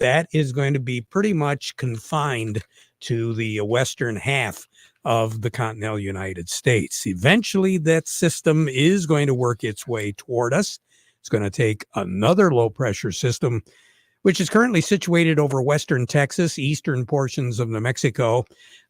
that is going to be pretty much confined to the western half of the continental United States. Eventually, that system is going to work its way toward us. It's going to take another low pressure system, which is currently situated over western Texas, eastern portions of New Mexico.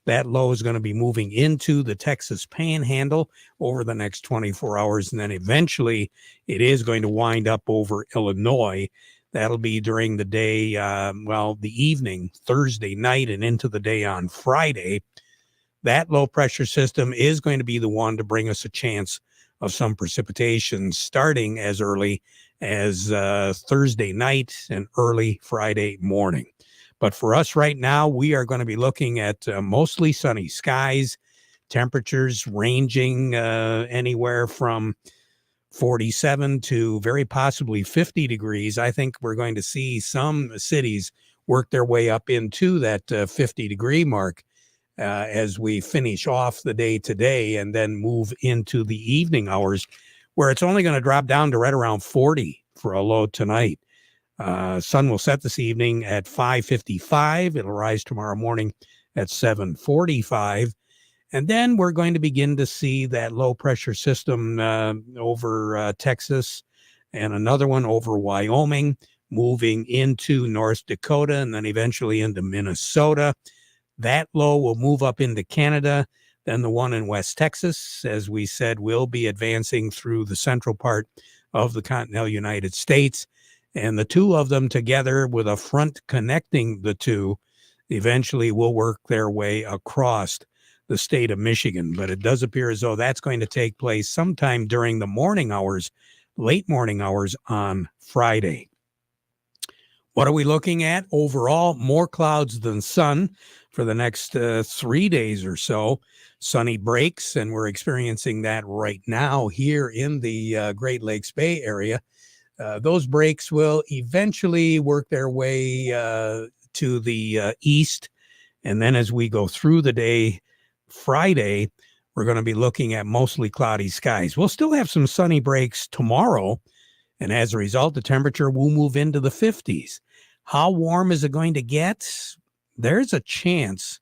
That low is going to be moving into the Texas Panhandle over the next 24 hours, and then eventually it is going to wind up over Illinois. That'll be during the day, the evening, Thursday night, and into the day on Friday. That low pressure system is going to be the one to bring us a chance of some precipitation starting as early as Thursday night and early Friday morning. But for us right now, we are going to be looking at mostly sunny skies, temperatures ranging anywhere from 47 to very possibly 50 degrees. I think we're going to see some cities work their way up into that 50-degree mark as we finish off the day today and then move into the evening hours, where it's only going to drop down to right around 40 for a low tonight. Sun will set this evening at 5:55. It'll rise tomorrow morning at 7:45. And then we're going to begin to see that low pressure system over Texas and another one over Wyoming, moving into North Dakota and then eventually into Minnesota. That low will move up into Canada. Then the one in West Texas, as we said, will be advancing through the central part of the continental United States. And the two of them together with a front connecting the two eventually will work their way across the state of Michigan. But it does appear as though that's going to take place sometime during the morning hours, late morning hours on Friday. What are we looking at? Overall, more clouds than sun for the next 3 days or so. Sunny breaks, and we're experiencing that right now here in the Great Lakes Bay area. Those breaks will eventually work their way to the east. And then as we go through the day, Friday, we're going to be looking at mostly cloudy skies. We'll still have some sunny breaks tomorrow. And as a result, the temperature will move into the 50s. How warm is it going to get? There's a chance,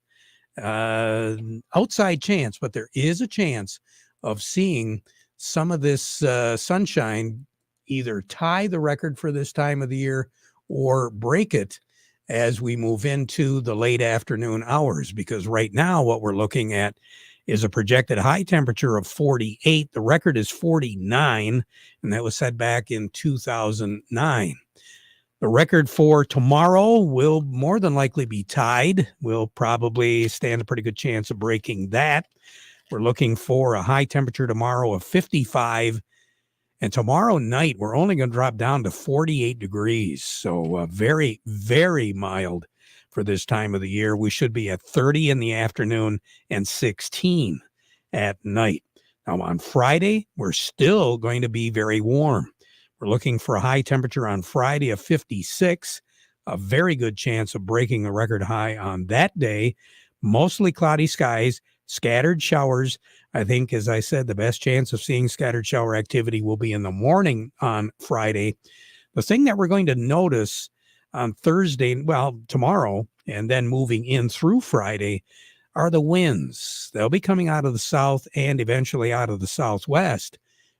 outside chance, but there is a chance of seeing some of this sunshine either tie the record for this time of the year or break it as we move into the late afternoon hours. Because right now what we're looking at is a projected high temperature of 48. The record is 49, and that was set back in 2009. The record for tomorrow will more than likely be tied. We'll probably stand a pretty good chance of breaking that. We're looking for a high temperature tomorrow of 55. And tomorrow night, we're only going to drop down to 48 degrees. So very, very mild for this time of the year. We should be at 30 in the afternoon and 16 at night. Now on Friday, we're still going to be very warm. We're looking for a high temperature on Friday of 56, a very good chance of breaking the record high on that day. Mostly cloudy skies, scattered showers. I think, as I said, the best chance of seeing scattered shower activity will be in the morning on Friday. The thing that we're going to notice on Thursday, tomorrow, and then moving in through Friday, are the winds. They'll be coming out of the south and eventually out of the southwest.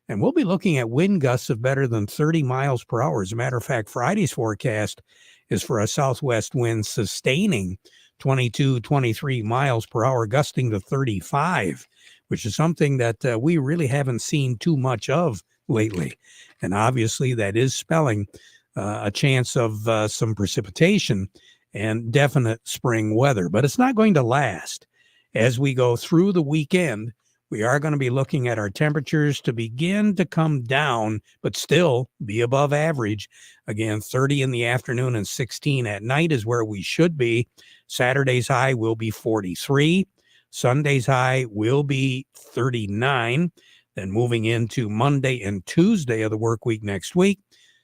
And we'll be looking at wind gusts of better than 30 miles per hour. As a matter of fact, Friday's forecast is for a southwest wind sustaining 22, 23 miles per hour, gusting to 35, which is something that we really haven't seen too much of lately. And obviously that is spelling a chance of some precipitation and definite spring weather, but it's not going to last. As we go through the weekend, we are going to be looking at our temperatures to begin to come down, but still be above average. Again, 30 in the afternoon and 16 at night is where we should be. Saturday's high will be 43. Sunday's high will be 39. Then moving into Monday and Tuesday of the work week next week,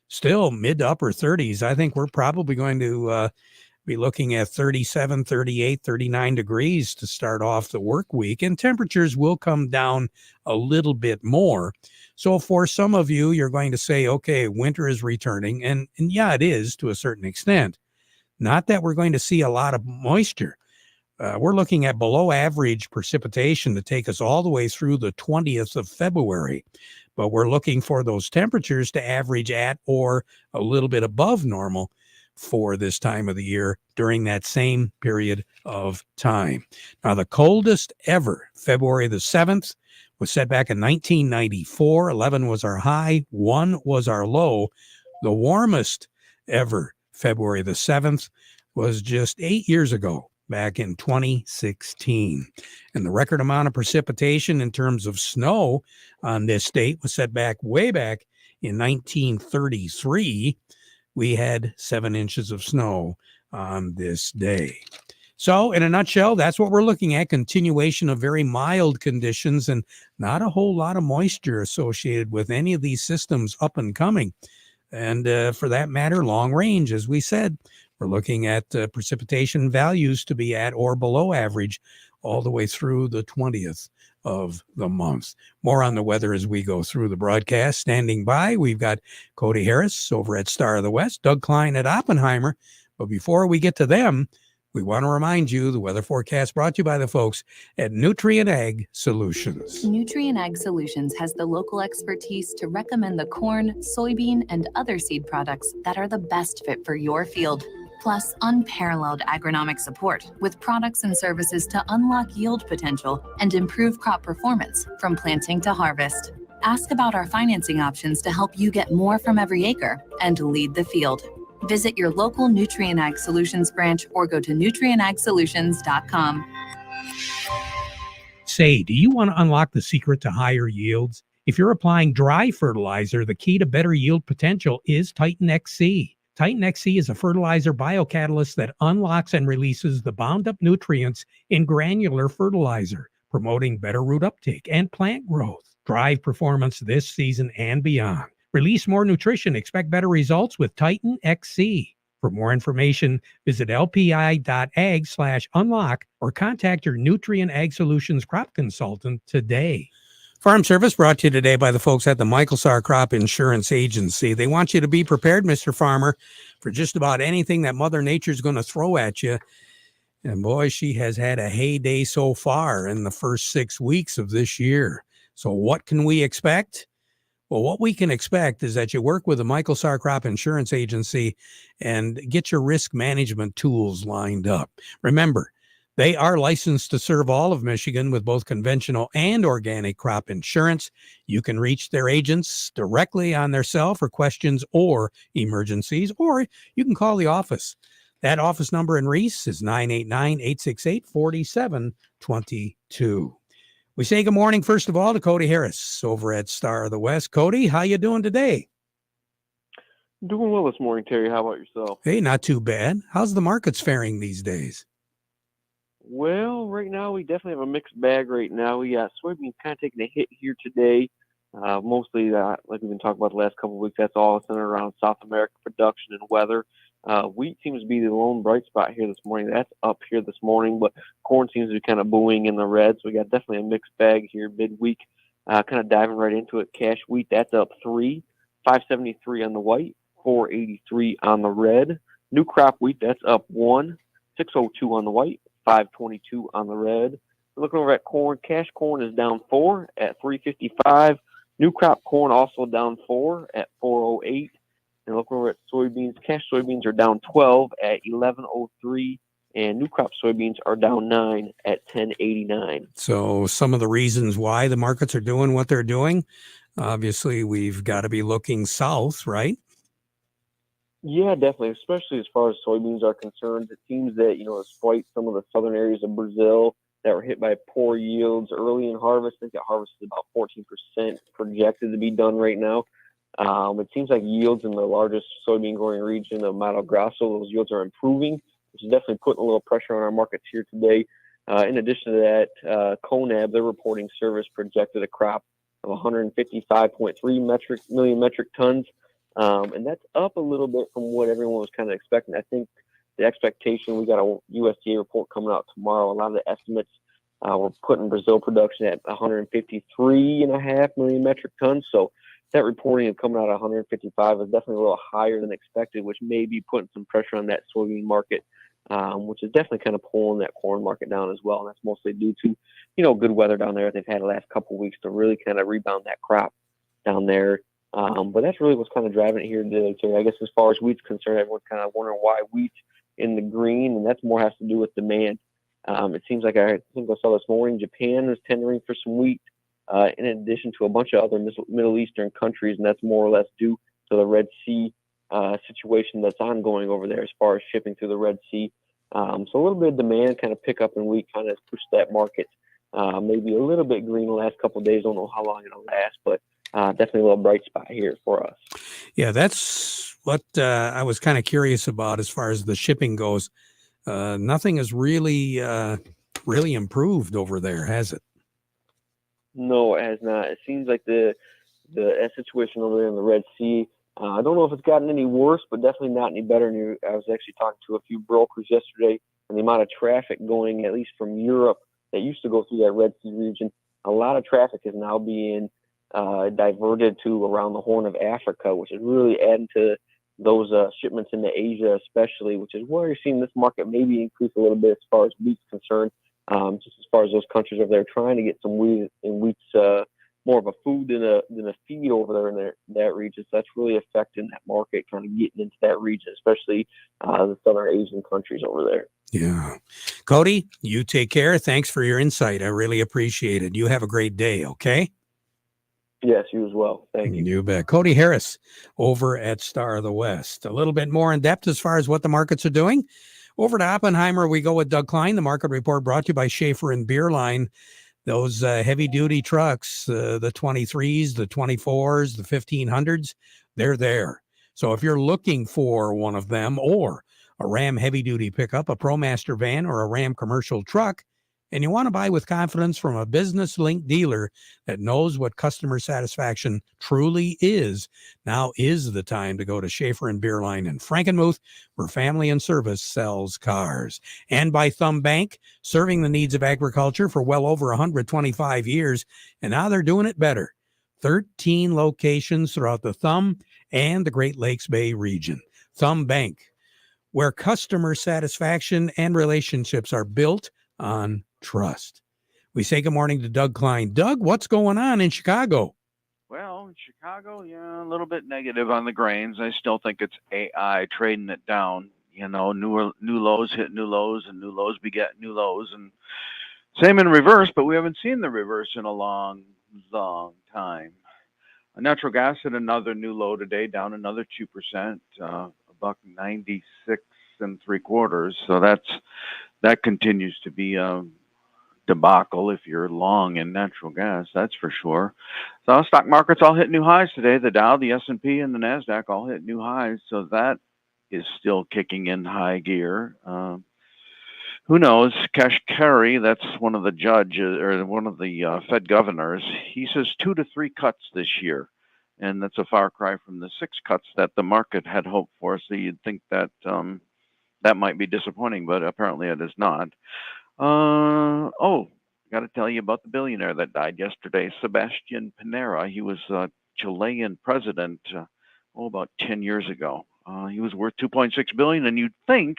still mid to upper 30s. I think we're probably going to be looking at 37, 38, 39 degrees to start off the work week, and temperatures will come down a little bit more. So for some of you, you're going to say, okay, winter is returning. And yeah, it is to a certain extent. Not that we're going to see a lot of moisture. We're looking at below average precipitation to take us all the way through the 20th of February. But we're looking for those temperatures to average at or a little bit above normal for this time of the year during that same period of time. Now, the coldest ever, February the 7th, was set back in 1994. 11 was our high, 1 was our low. The warmest ever, February the 7th, was just 8 years ago, back in 2016. And the record amount of precipitation in terms of snow on this date was set back way back in 1933. We had 7 inches of snow on this day. So in a nutshell, that's what we're looking at. Continuation of very mild conditions and not a whole lot of moisture associated with any of these systems up and coming. And for that matter, long range, as we said, we're looking at precipitation values to be at or below average all the way through the 20th of the month. More on the weather as we go through the broadcast. Standing by, we've got Cody Harris over at Star of the West, Doug Klein at Oppenheimer. But before we get to them, we want to remind you the weather forecast brought to you by the folks at Nutrient Ag Solutions. Nutrient Ag Solutions has the local expertise to recommend the corn, soybean, and other seed products that are the best fit for your field. Plus, unparalleled agronomic support with products and services to unlock yield potential and improve crop performance from planting to harvest. Ask about our financing options to help you get more from every acre and lead the field. Visit your local Nutrient Ag Solutions branch or go to nutrientagsolutions.com. Say, do you want to unlock the secret to higher yields? If you're applying dry fertilizer, the key to better yield potential is Titan XC. Titan XC is a fertilizer biocatalyst that unlocks and releases the bound up nutrients in granular fertilizer, promoting better root uptake and plant growth. Drive performance this season and beyond. Release more nutrition. Expect better results with Titan XC. For more information, visit lpi.ag/unlock or contact your Nutrient Ag Solutions crop consultant today. Farm Service brought to you today by the folks at the Michelsaar Crop Insurance Agency. They want you to be prepared, Mr. Farmer, for just about anything that Mother Nature's going to throw at you. And boy, she has had a heyday so far in the first 6 weeks of this year. So what can we expect? Well, what we can expect is that you work with the Michelsaar Crop Insurance Agency and get your risk management tools lined up. Remember, they are licensed to serve all of Michigan with both conventional and organic crop insurance. You can reach their agents directly on their cell for questions or emergencies, or you can call the office. That office number in Reese is 989-868-4722. We say good morning, first of all, to Cody Harris over at Star of the West. Cody, how you doing today? Doing well this morning, Terry. How about yourself? Hey, not too bad. How's the markets faring these days? Well, right now we definitely have a mixed bag right now. We got soybeans kind of taking a hit here today. Mostly, like we've been talking about the last couple of weeks, that's all centered around South America production and weather. Wheat seems to be the lone bright spot here this morning. That's up here this morning, but corn seems to be kind of buoying in the red. So we got definitely a mixed bag here midweek. Kind of diving right into it. Cash wheat, that's up 3, 573 on the white, 483 on the red. New crop wheat, that's up 1, 602 on the white, 522 on the red. We're looking over at corn. Cash corn is down 4 at 355. New crop corn also down 4 at 408. And looking over at soybeans, cash soybeans are down 12 at 1103. And new crop soybeans are down 9 at 1089. So some of the reasons why the markets are doing what they're doing, obviously we've got to be looking south, right? Yeah, definitely, especially as far as soybeans are concerned. It seems that, despite some of the southern areas of Brazil that were hit by poor yields early in harvest, I think that harvest is about 14% projected to be done right now. It seems like yields in the largest soybean growing region of Mato Grosso, those yields are improving, which is definitely putting a little pressure on our markets here today. In addition to that, CONAB, their reporting service projected a crop of 155.3 million metric tons. And that's up a little bit from what everyone was kind of expecting. I think the expectation, we got a USDA report coming out tomorrow. A lot of the estimates were putting Brazil production at 153.5 million metric tons. So that reporting of coming out of 155 is definitely a little higher than expected, which may be putting some pressure on that soybean market, which is definitely kind of pulling that corn market down as well. And that's mostly due to, good weather down there. They've had the last couple of weeks to really kind of rebound that crop down there. But that's really what's kind of driving it here today, Terry. I guess as far as wheat's concerned, everyone's kind of wondering why wheat's in the green, and that's more has to do with demand. It seems like I think I saw this morning Japan is tendering for some wheat, in addition to a bunch of other Middle Eastern countries, and that's more or less due to the Red Sea situation that's ongoing over there as far as shipping through the Red Sea. So a little bit of demand kind of pick up in wheat kind of pushed that market maybe a little bit green the last couple of days. Don't know how long it'll last, but definitely a little bright spot here for us. Yeah, that's what I was kind of curious about as far as the shipping goes. Nothing has really improved over there, has it? No, it has not. It seems like the situation over there in the Red Sea. I don't know if it's gotten any worse, but definitely not any better. And I was actually talking to a few brokers yesterday, and the amount of traffic going, at least from Europe, that used to go through that Red Sea region, a lot of traffic is now being diverted to around the Horn of Africa, which is really adding to those shipments into Asia, especially, which is where you're seeing this market maybe increase a little bit as far as wheat's concerned. Just as far as those countries over there trying to get some wheat, and wheat's more of a food than a feed over there in that region. So that's really affecting that market, kind of getting into that region, especially the Southern Asian countries over there. Yeah. Cody, you take care. Thanks for your insight. I really appreciate it. You have a great day, okay? Yes, you as well. Thank you. You bet. Cody Harris over at Star of the West. A little bit more in depth as far as what the markets are doing. Over to Oppenheimer, we go with Doug Klein. The market report brought to you by Schaefer and Beerline. Those heavy-duty trucks, the 23s, the 24s, the 1500s, they're there. So if you're looking for one of them or a Ram heavy-duty pickup, a ProMaster van, or a Ram commercial truck, and you want to buy with confidence from a business-linked dealer that knows what customer satisfaction truly is, now is the time to go to Schaefer and Beerline in Frankenmuth, where family and service sells cars. And by Thumb Bank, serving the needs of agriculture for well over 125 years, and now they're doing it better. 13 locations throughout the Thumb and the Great Lakes Bay region. Thumb Bank, where customer satisfaction and relationships are built on trust. We say good morning to Doug Klein. Doug, what's going on in Chicago? Well, in Chicago, yeah, a little bit negative on the grains. I still think it's AI trading it down. New lows hit new lows, and new lows beget new lows, and same in reverse. But we haven't seen the reverse in a long, long time. Natural gas hit another new low today, down another 2%, $1.96 3/4. So that continues to be a debacle if you're long in natural gas, that's for sure. So stock markets all hit new highs today. The Dow, the S&P, and the NASDAQ all hit new highs. So that is still kicking in high gear. Who knows? Kashkari, that's one of the judges or one of the Fed governors. He says 2 to 3 cuts this year. And that's a far cry from the 6 cuts that the market had hoped for. So you'd think that that might be disappointing, but apparently it is not. I got to tell you about the billionaire that died yesterday, Sebastian Pinera. He was a Chilean president about 10 years ago. He was worth $2.6 billion, and you'd think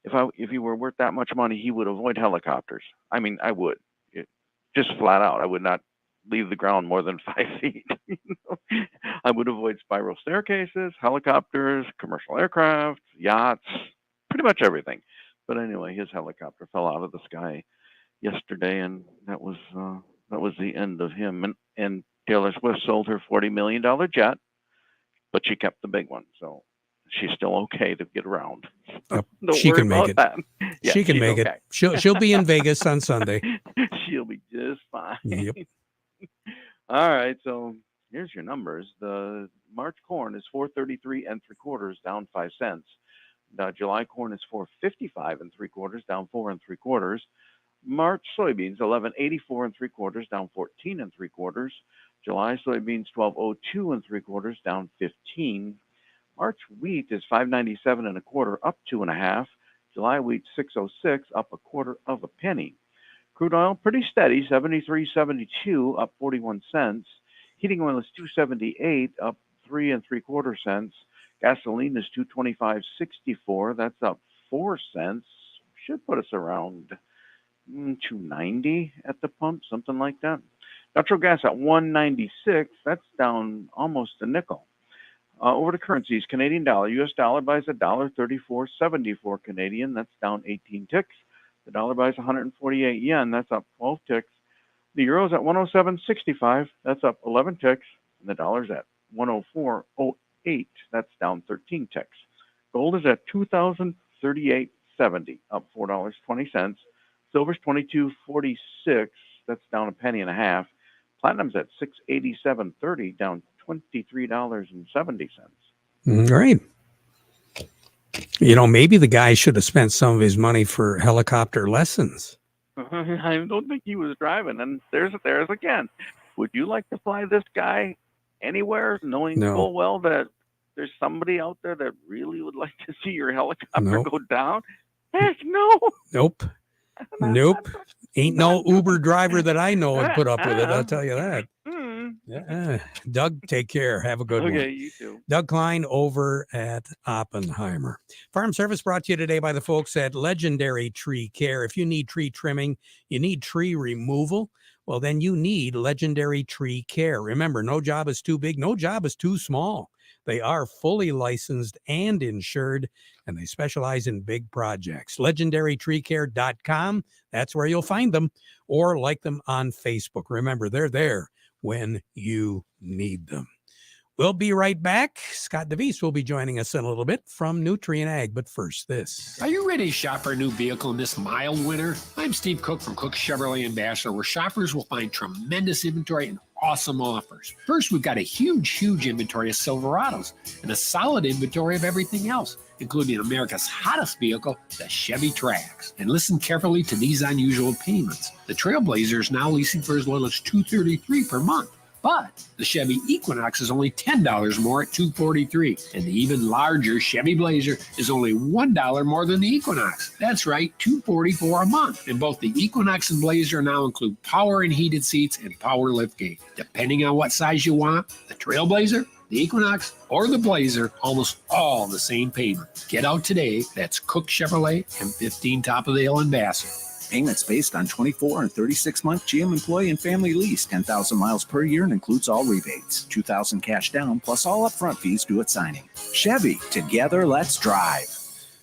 if he were worth that much money, he would avoid helicopters. I mean, I would. Just flat out. I would not leave the ground more than 5 feet. I would avoid spiral staircases, helicopters, commercial aircraft, yachts, pretty much everything. But anyway, his helicopter fell out of the sky yesterday, and that was the end of him. And Taylor Swift sold her $40 million jet, but she kept the big one, so she's still okay to get around. She can make it. That. Yeah, she can make okay. it. She'll be in Vegas on Sunday. She'll be just fine. Yep. All right, so here's your numbers. The March corn is 4.33 3/4, down 5 cents. The July corn is 4.55 3/4, down 4 3/4. March soybeans 11.84 3/4, down 14 3/4. July soybeans 12.02 3/4, down 15. March wheat is 5.97 1/4, up 2 1/2. July wheat 6.06, up 1/4 of a penny. Crude oil pretty steady, 73.72, up 41 cents. Heating oil is $2.78, up 3 3/4 cents. Gasoline is $2.25.64. That's up 4 cents. Should put us around $2.90 at the pump, something like that. Natural gas at $1.96. That's down almost a nickel. Over to currencies, Canadian dollar. U.S. dollar buys $1.3474 Canadian. That's down 18 ticks. The dollar buys 148 yen. That's up 12 ticks. The euro is at 107.65. That's up 11 ticks. And the dollar's at 104.08. That's down 13 ticks. Gold is at $2,038.70, up $4.20. Silver's $22.46. That's down a penny and a half. Platinum's at $687.30, down $23.70. Right. Maybe the guy should have spent some of his money for helicopter lessons. I don't think he was driving. And there's again. Would you like to fly this guy anywhere, knowing full well that there's somebody out there that really would like to see your helicopter go down? Heck no. Nope. Ain't no Uber driver that I know would put up with it. I'll tell you that. Yeah. Doug, take care. Have a good one. Okay, you too. Doug Klein over at Oppenheimer. Farm Service brought to you today by the folks at Legendary Tree Care. If you need tree trimming, you need tree removal, well, then you need Legendary Tree Care. Remember, no job is too big, no job is too small. They are fully licensed and insured, and they specialize in big projects. LegendaryTreeCare.com. That's where you'll find them, or like them on Facebook. Remember, they're there when you need them. We'll be right back. Scott DeVries will be joining us in a little bit from Nutrient Ag, but first this. Are you ready to shop for a new vehicle in this mild winter? I'm Steve Cook from Cook Chevrolet Ambassador, where shoppers will find tremendous inventory and awesome offers. First, we've got a huge inventory of Silverados and a solid inventory of everything else, including America's hottest vehicle, the Chevy Trax. And listen carefully to these unusual payments. The Trailblazer is now leasing for as little as $233 per month. But the Chevy Equinox is only $10 more at $243, and the even larger Chevy Blazer is only $1 more than the Equinox. That's right, $244 a month. And both the Equinox and Blazer now include power and heated seats and power liftgate. Depending on what size you want, the Trailblazer, the Equinox, or the Blazer, almost all the same payment. Get out today. That's Cook Chevrolet and 15 Top of the Hill Ambassador. Payments based on 24 and 36-month GM employee and family lease, 10,000 miles per year, and includes all rebates. $2,000 cash down, plus all upfront fees due at signing. Chevy, together, let's drive.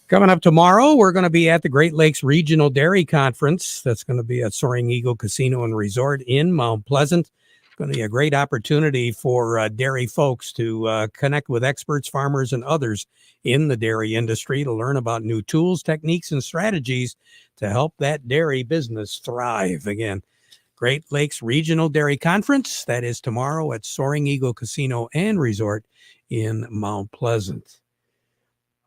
Coming up tomorrow, we're going to be at the Great Lakes Regional Dairy Conference. That's going to be at Soaring Eagle Casino and Resort in Mount Pleasant. It's going to be a great opportunity for dairy folks to connect with experts, farmers, and others in the dairy industry to learn about new tools, techniques, and strategies to help that dairy business thrive. Again, Great Lakes Regional Dairy Conference. That is tomorrow at Soaring Eagle Casino and Resort in Mount Pleasant.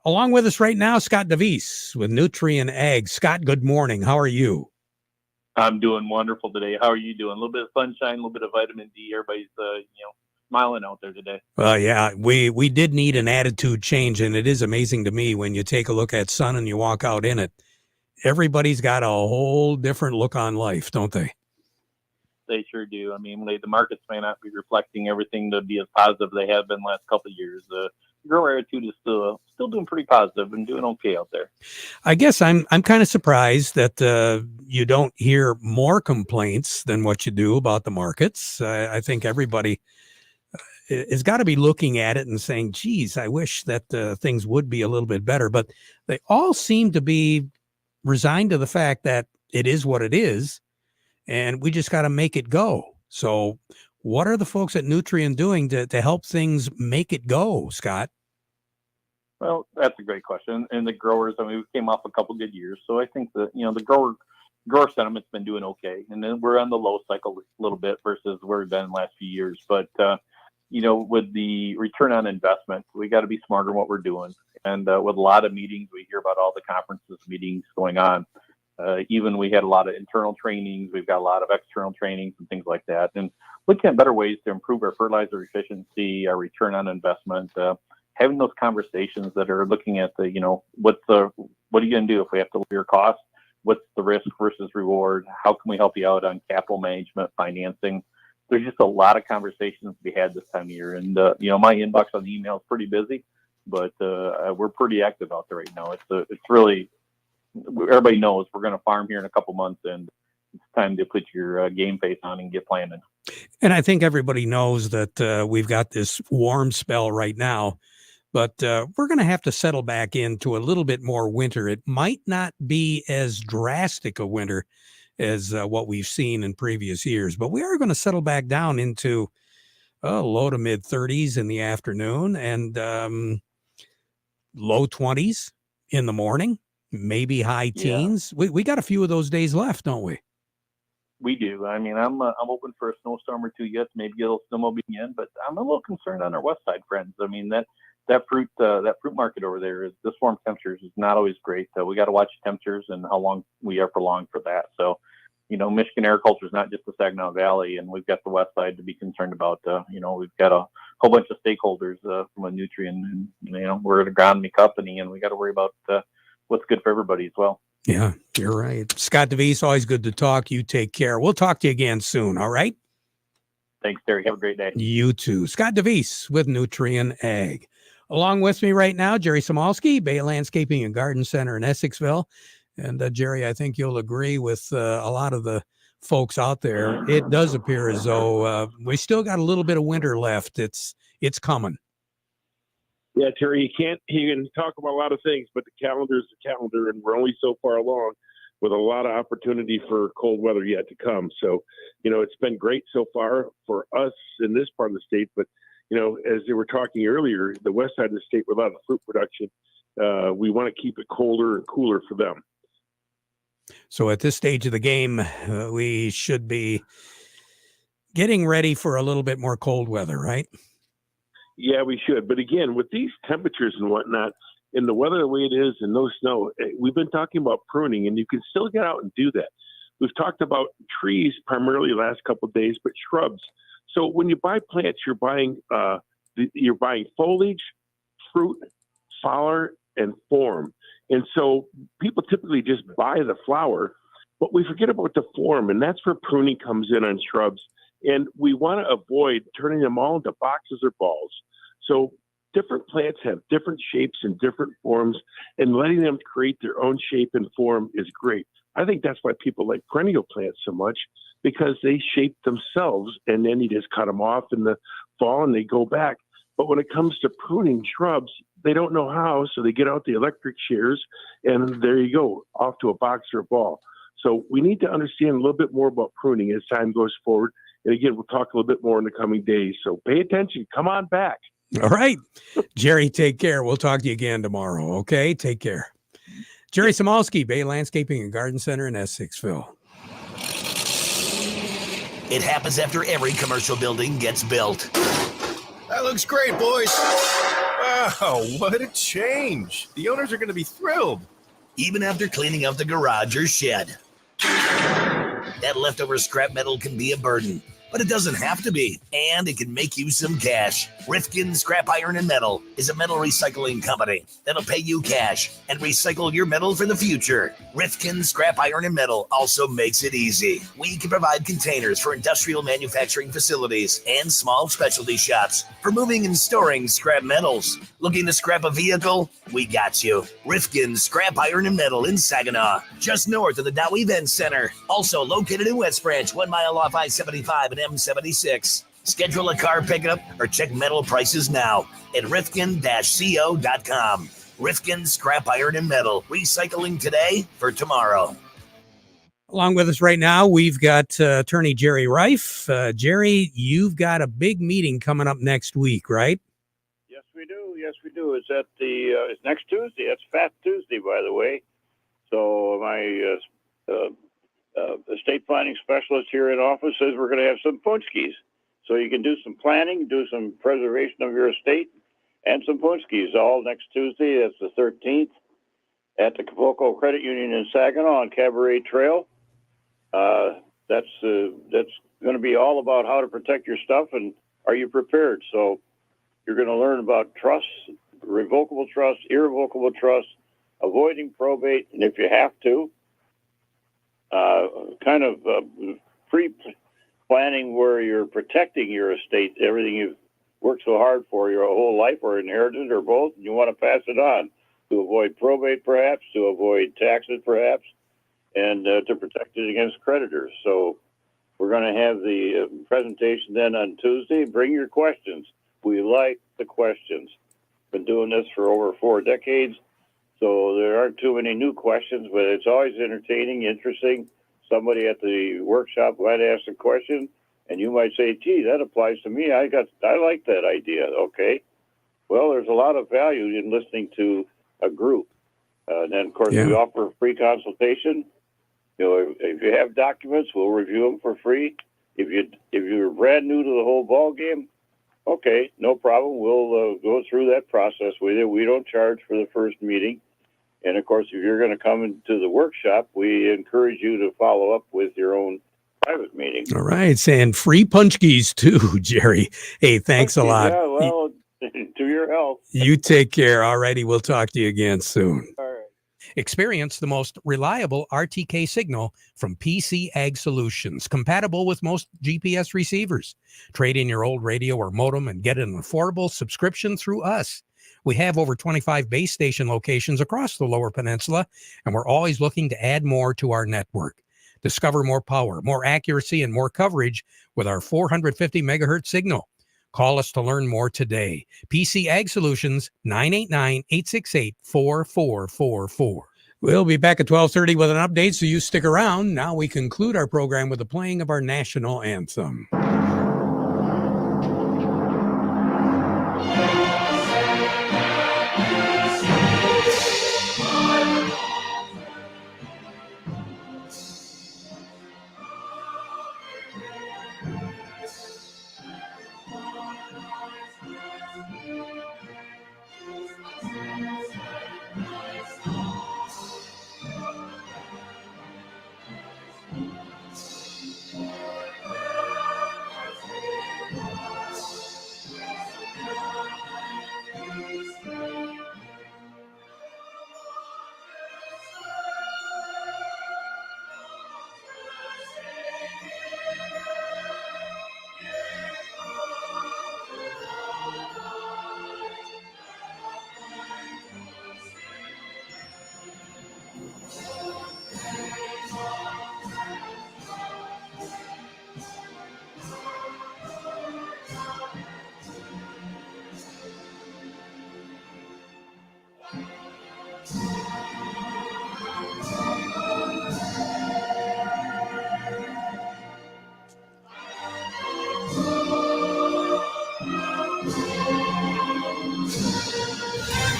Along with us right now, Scott DeVries with Nutrient Ag. Scott, good morning. How are you? I'm doing wonderful today. How are you doing? A little bit of sunshine, a little bit of vitamin D. Everybody's, smiling out there today. Well, yeah, we did need an attitude change, and it is amazing to me when you take a look at sun and you walk out in it. Everybody's got a whole different look on life, don't they? They sure do. I mean, the markets may not be reflecting everything to be as positive they have been the last couple of years. The grower attitude is still doing pretty positive and doing okay out there. I guess I'm kind of surprised that you don't hear more complaints than what you do about the markets. I think everybody has got to be looking at it and saying, geez, I wish that things would be a little bit better. But they all seem to be resigned to the fact that it is what it is, and we just got to make it go. So what are the folks at Nutrient doing to help things make it go, Scott? Well, that's a great question. And the growers, I mean, we came off a couple good years. So I think that, the grower sentiment's been doing okay. And then we're on the low cycle a little bit versus where we've been in the last few years. But, with the return on investment, we got to be smarter in what we're doing. And with a lot of meetings, we hear about all the conferences, meetings going on. Even we had a lot of internal trainings. We've got a lot of external trainings and things like that. And looking at better ways to improve our fertilizer efficiency, our return on investment, having those conversations that are looking at what are you going to do if we have to lower your costs? What's the risk versus reward? How can we help you out on capital management, financing? there's just a lot of conversations to be had this time of year. And, my inbox on the email is pretty busy, but we're pretty active out there right now. It's really, everybody knows we're going to farm here in a couple months, and it's time to put your game face on and get planning. And I think everybody knows that we've got this warm spell right now, but we're going to have to settle back into a little bit more winter. It might not be as drastic a winter as what we've seen in previous years, but we are going to settle back down into low to mid 30s in the afternoon and low 20s in the morning, maybe high teens. Yeah. We got a few of those days left, don't we? We do. I mean, I'm open for a snowstorm or two yet, maybe a little snowmobile in, but I'm a little concerned on our west side friends. I mean, that fruit market over there is, this warm temperatures is not always great. We got to watch temperatures and how long we are prolonged for that. So, Michigan agriculture is not just the Saginaw Valley, and we've got the west side to be concerned about. We've got a whole bunch of stakeholders from a nutrient, and we're an agronomy company, and we got to worry about what's good for everybody as well. Yeah, you're right. Scott DeVries, always good to talk. You take care. We'll talk to you again soon, all right? Thanks, Terry. Have a great day. You too. Scott DeVries with Nutrien Ag. Along with me right now, Jerry Samolsky, Bay Landscaping and Garden Center in Essexville. And Jerry, I think you'll agree with a lot of the folks out there. It does appear as though we still got a little bit of winter left. It's coming. Yeah, Terry, you can talk about a lot of things, but the calendar is the calendar, and we're only so far along with a lot of opportunity for cold weather yet to come. So, it's been great so far for us in this part of the state, but, as they were talking earlier, the west side of the state with a lot of fruit production, we want to keep it colder and cooler for them. So at this stage of the game, we should be getting ready for a little bit more cold weather, right? Yeah, we should. But again, with these temperatures and whatnot, and the weather the way it is and no snow, we've been talking about pruning, and you can still get out and do that. We've talked about trees primarily the last couple of days, but shrubs. So when you buy plants, you're buying foliage, fruit, flower, and form. And so people typically just buy the flower, but we forget about the form, and that's where pruning comes in on shrubs. And we want to avoid turning them all into boxes or balls. So different plants have different shapes and different forms, and letting them create their own shape and form is great. I think that's why people like perennial plants so much, because they shape themselves, and then you just cut them off in the fall and they go back. But when it comes to pruning shrubs, they don't know how, so they get out the electric shears, and there you go, off to a box or a ball. So we need to understand a little bit more about pruning as time goes forward. And again, we'll talk a little bit more in the coming days. So pay attention. Come on back. All right. Jerry, take care. We'll talk to you again tomorrow. Okay? Take care. Jerry Samolsky, Bay Landscaping and Garden Center in Essexville. It happens after every commercial building gets built. That looks great, boys. Wow, what a change. The owners are going to be thrilled. Even after cleaning up the garage or shed. That leftover scrap metal can be a burden, but it doesn't have to be, and it can make you some cash. Rifkin Scrap Iron and Metal is a metal recycling company that'll pay you cash and recycle your metal for the future. Rifkin Scrap Iron and Metal also makes it easy. We can provide containers for industrial manufacturing facilities and small specialty shops for moving and storing scrap metals. Looking to scrap a vehicle? We got you. Rifkin Scrap Iron and Metal in Saginaw, just north of the Dow Event Center. Also located in West Branch, 1 mile off I-75 and M76. Schedule a car pickup or check metal prices now at rifkin-co.com. Rifkin Scrap Iron and Metal, recycling today for tomorrow. Along with us right now, we've got attorney Jerry Reif. Jerry, you've got a big meeting coming up next week, right? Yes, we do. Yes, we do. It's at it's next Tuesday. It's Fat Tuesday, by the way. So my estate planning specialist here in office says we're going to have some punchkis. So you can do some planning, do some preservation of your estate, and some punchkis all next Tuesday. That's the 13th at the Capolco Credit Union in Saginaw on Cabaret Trail. That's going to be all about how to protect your stuff and are you prepared. So you're going to learn about trusts, revocable trusts, irrevocable trusts, avoiding probate, and if you have to, planning where you're protecting your estate, everything you've worked so hard for your whole life, or inherited, or both, and you want to pass it on to avoid probate, perhaps, to avoid taxes, perhaps, and to protect it against creditors. So we're going to have the presentation then on Tuesday. Bring your questions. We like the questions. Been doing this for over 4 decades, so there aren't too many new questions, but it's always entertaining, interesting. Somebody at the workshop might ask a question, and you might say, gee, that applies to me. I like that idea. Okay. Well, there's a lot of value in listening to a group. And then, of course, we offer free consultation. You know, if you have documents, we'll review them for free. If you're brand new to the whole ball game, okay, no problem. We'll go through that process with you. We don't charge for the first meeting. And, of course, if you're going to come into the workshop, we encourage you to follow up with your own private meeting. All right. And free punchkis, too, Jerry. Hey, thanks a lot. Yeah, well, to your health. You take care. All righty. We'll talk to you again soon. All right. Experience the most reliable RTK signal from PC Ag Solutions, compatible with most GPS receivers. Trade in your old radio or modem and get an affordable subscription through us. We have over 25 base station locations across the Lower Peninsula, and we're always looking to add more to our network. Discover more power, more accuracy, and more coverage with our 450 megahertz signal. Call us to learn more today. PC Ag Solutions, 989-868-4444. We'll be back at 12:30 with an update, so you stick around. Now we conclude our program with the playing of our national anthem.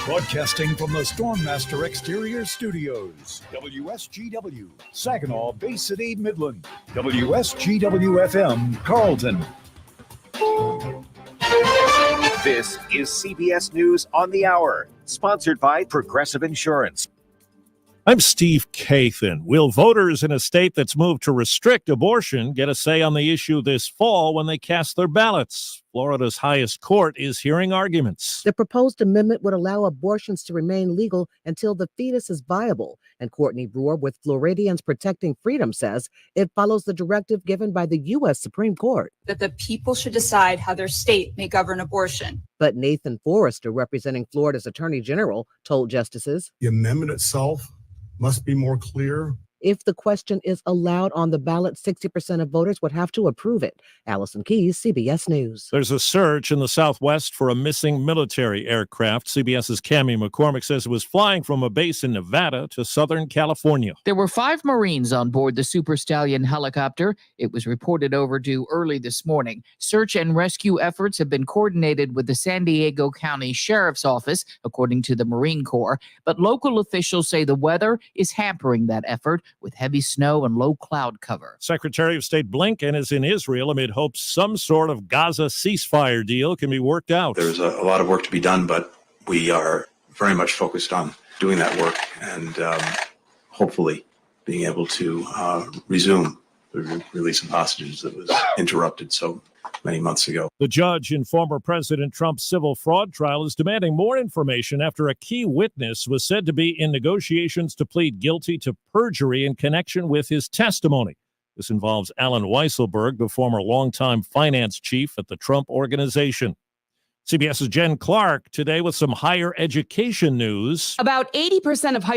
Broadcasting from the Stormmaster Exterior Studios, WSGW, Saginaw, Bay City, Midland, WSGW-FM, Carlton. This is CBS News on the Hour, sponsored by Progressive Insurance. I'm Steve Kathan. Will voters in a state that's moved to restrict abortion get a say on the issue this fall when they cast their ballots? Florida's highest court is hearing arguments. The proposed amendment would allow abortions to remain legal until the fetus is viable. And Courtney Brewer with Floridians Protecting Freedom says it follows the directive given by the U.S. Supreme Court. That the people should decide how their state may govern abortion. But Nathan Forrester, representing Florida's Attorney General, told justices the amendment itself must be more clear. If the question is allowed on the ballot, 60% of voters would have to approve it. Allison Keyes, CBS News. There's a search in the Southwest for a missing military aircraft. CBS's Cammie McCormick says it was flying from a base in Nevada to Southern California. There were 5 Marines on board the Super Stallion helicopter. It was reported overdue early this morning. Search and rescue efforts have been coordinated with the San Diego County Sheriff's Office, according to the Marine Corps. But local officials say the weather is hampering that effort, with heavy snow and low cloud cover. Secretary of State Blinken is in Israel amid hopes some sort of Gaza ceasefire deal can be worked out. There's a lot of work to be done, but we are very much focused on doing that work and hopefully being able to resume the release of hostages that was interrupted so many months ago. The judge in former President Trump's civil fraud trial is demanding more information after a key witness was said to be in negotiations to plead guilty to perjury in connection with his testimony. This involves Alan Weisselberg, the former longtime finance chief at the Trump Organization. CBS's Jen Clark today with some higher education news. About 80% of high